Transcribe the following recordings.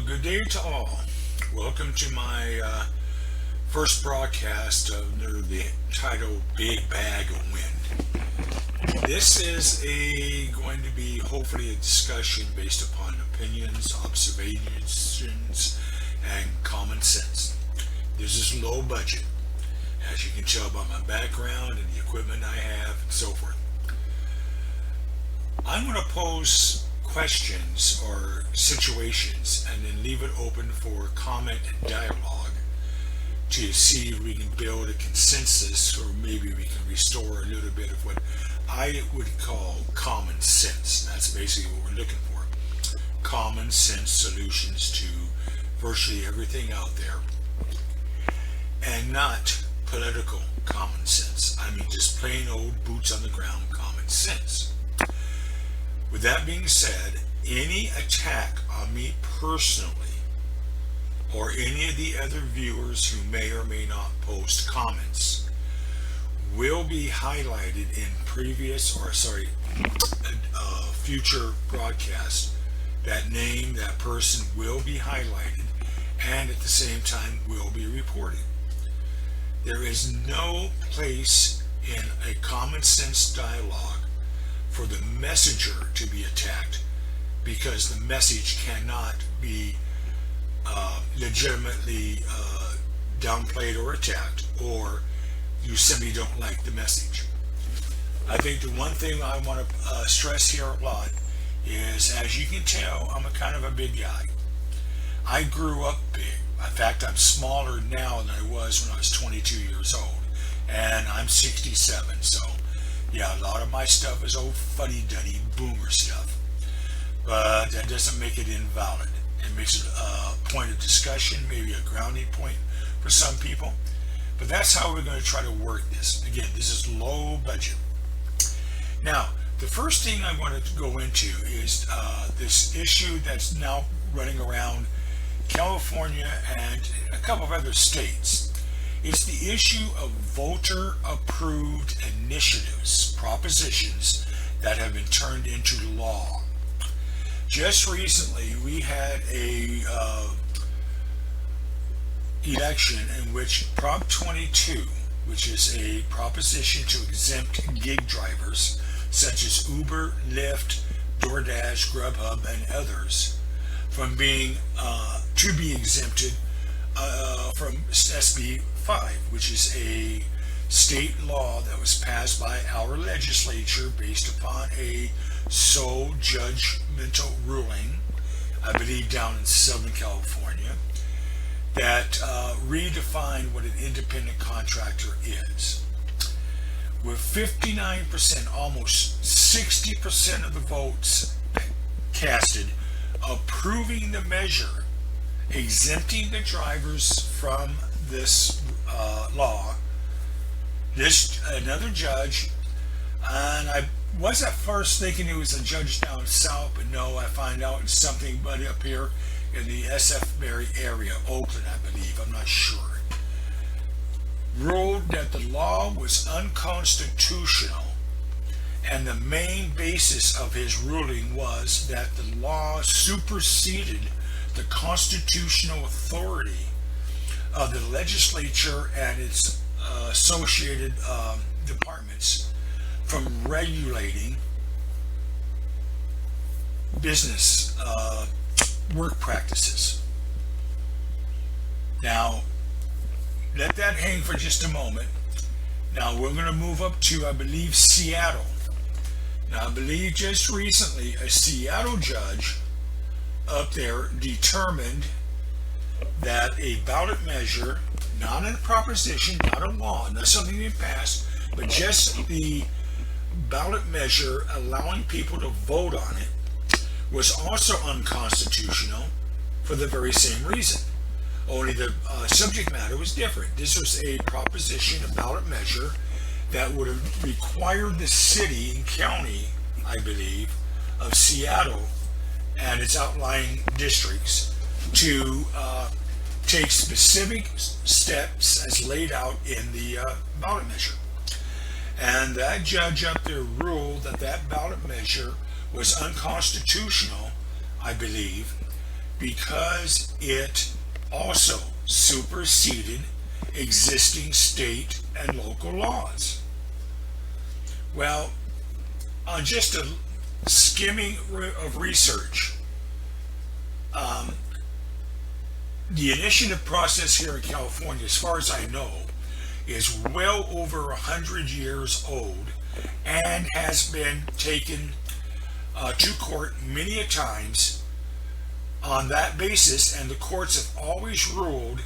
Good day to all. Welcome to my first broadcast under the title Big Bag of Wind. This is going to be hopefully a discussion based upon opinions, observations, and common sense. This is low budget, as you can tell by my background and the equipment I have and so forth. I'm going to pose questions or situations and then leave it open for comment and dialogue to see if we can build a consensus, or maybe we can restore a little bit of what I would call common sense. That's basically what we're looking for. Common sense solutions to virtually everything out there, and not political common sense. I mean just plain old boots on the ground common sense. With that being said, any attack on me personally or any of the other viewers who may or may not post comments will be highlighted in future broadcasts. That name, that person will be highlighted and at the same time will be reported. There is no place in a common sense dialogue for the messenger to be attacked, because the message cannot be legitimately downplayed or attacked, or you simply don't like the message. I think the one thing I want to stress here a lot is, as you can tell, I'm a kind of a big guy. I grew up big. In fact, I'm smaller now than I was when I was 22 years old, and I'm 67, so yeah, a lot of my stuff is old fuddy-duddy boomer stuff, but that doesn't make it invalid. It makes it a point of discussion, maybe a grounding point for some people, but that's how we're going to try to work this. Again, this is low budget. Now, the first thing I wanted to go into is this issue that's now running around California and a couple of other states. It's the issue of voter-approved initiatives, propositions that have been turned into law. Just recently, we had a election in which Prop 22, which is a proposition to exempt gig drivers such as Uber, Lyft, DoorDash, Grubhub, and others from being to be exempted from SB 5, which is a state law that was passed by our legislature based upon a sole judgmental ruling, I believe down in Southern California, that redefined what an independent contractor is. With 59%, almost 60% of the votes casted approving the measure, exempting the drivers from this law. Another judge, and I was at first thinking it was a judge down south, but no, I find out it's something but up here in the SF Berry area, Oakland, I believe, I'm not sure, ruled that the law was unconstitutional, and the main basis of his ruling was that the law superseded the constitutional authority of the legislature and its associated departments from regulating business work practices. Now, let that hang for just a moment. Now we're going to move up to, I believe, Seattle. Now I believe just recently a Seattle judge up there determined that a ballot measure, not a proposition, not a law, not something being passed, but just the ballot measure allowing people to vote on it, was also unconstitutional for the very same reason. Only the subject matter was different. This was a proposition, a ballot measure, that would have required the city and county, I believe, of Seattle and its outlying districts to take specific steps as laid out in the ballot measure. And that judge up there ruled that that ballot measure was unconstitutional, I believe, because it also superseded existing state and local laws. Well, on just a skimming of research, the initiative process here in California, as far as I know, is well over 100 years old and has been taken to court many a times on that basis, and the courts have always ruled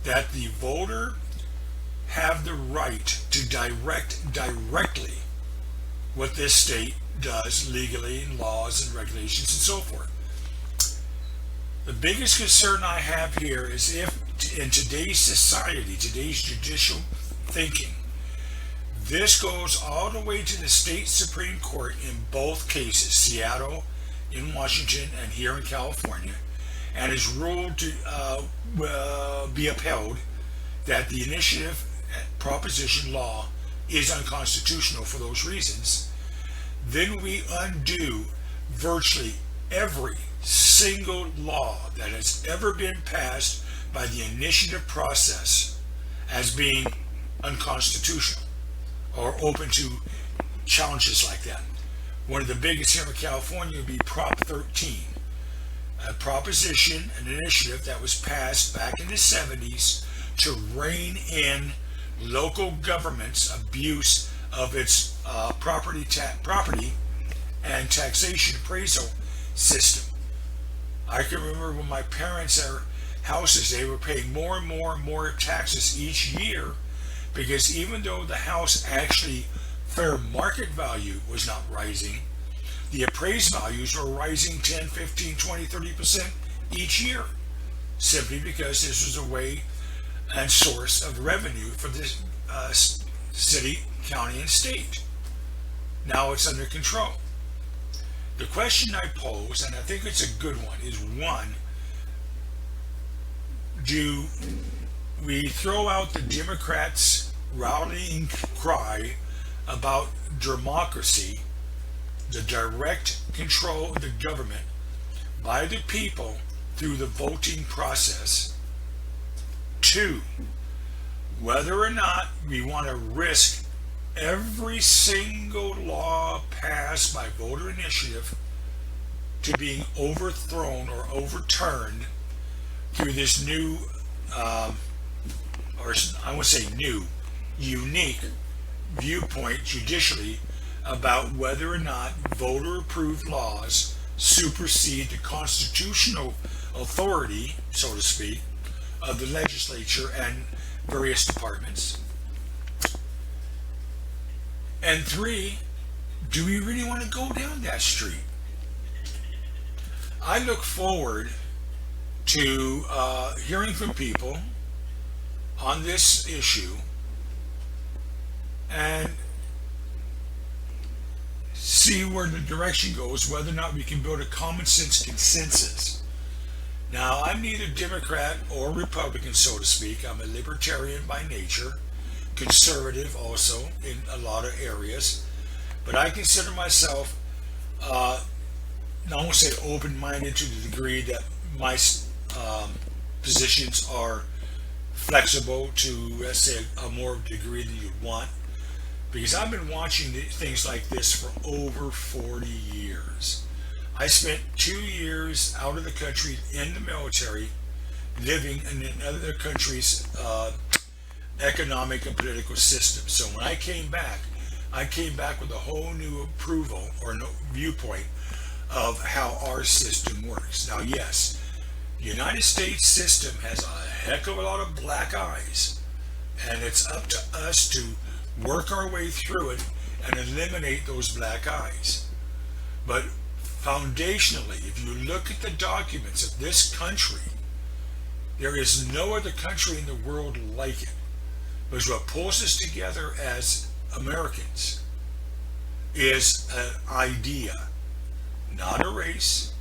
that the voter have the right to direct directly what this state does legally in laws and regulations and so forth. The biggest concern I have here is if in today's society, today's judicial thinking, this goes all the way to the state Supreme Court in both cases, Seattle, in Washington, and here in California, and is ruled to be upheld that the initiative proposition law is unconstitutional for those reasons, then we undo virtually every single law that has ever been passed by the initiative process as being unconstitutional or open to challenges like that. One of the biggest here in California would be Prop 13, a proposition, an initiative that was passed back in the 70s to rein in local government's abuse of its property and taxation appraisal system. I can remember when my parents' houses, they were paying more and more and more taxes each year, because even though the house actually fair market value was not rising, the appraised values were rising 10, 15, 20, 30% each year, simply because this was a way and source of revenue for this city, county, and state. Now it's under control. The question I pose, and I think it's a good one, is one, do we throw out the Democrats' rallying cry about democracy, the direct control of the government by the people through the voting process? Two, whether or not we want to risk every single law passed by voter initiative to being overthrown or overturned through this new, or I won't say new, unique viewpoint judicially about whether or not voter-approved laws supersede the constitutional authority, so to speak, of the legislature and various departments. And three, do we really want to go down that street? I look forward to hearing from people on this issue and see where the direction goes, whether or not we can build a common sense consensus. Now, I'm neither Democrat or Republican, so to speak. I'm a libertarian by nature, conservative also in a lot of areas, but I consider myself, I won't say open-minded to the degree that my positions are flexible to, let's say, a more degree than you'd want, because I've been watching things like this for over 40 years. I spent 2 years out of the country in the military, living in other countries' economic and political system. So when I came back with a whole new approval or no viewpoint of how our system works. Now, yes, the United States system has a heck of a lot of black eyes, and it's up to us to work our way through it and eliminate those black eyes. But foundationally, if you look at the documents of this country, there is no other country in the world like it. Because what pulls us together as Americans is an idea, not a race,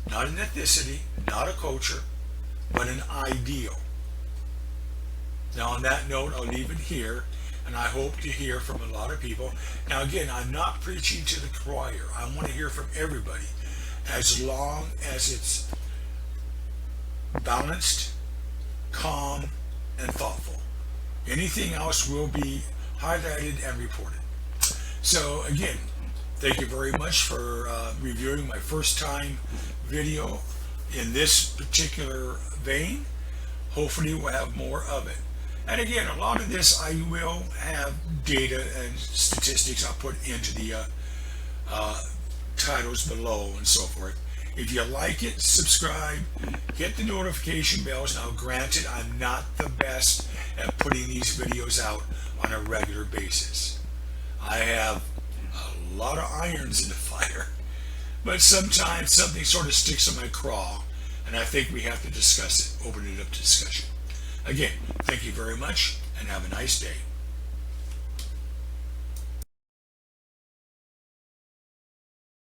not an ethnicity, not a culture, but an ideal. Now, on that note, I'll leave it here, and I hope to hear from a lot of people. Now, again, I'm not preaching to the choir. I want to hear from everybody, as long as it's balanced, calm, and thoughtful. Anything else will be highlighted and reported. So again, thank you very much for reviewing my first time video in this particular vein. Hopefully we'll have more of it. And again, a lot of this I will have data and statistics I'll put into the titles below and so forth. If you like it, subscribe, hit the notification bells. Now granted, I'm not the best at putting these videos out on a regular basis. I have a lot of irons in the fire, but sometimes something sort of sticks in my craw, and I think we have to discuss it, open it up to discussion. Again, thank you very much, and have a nice day.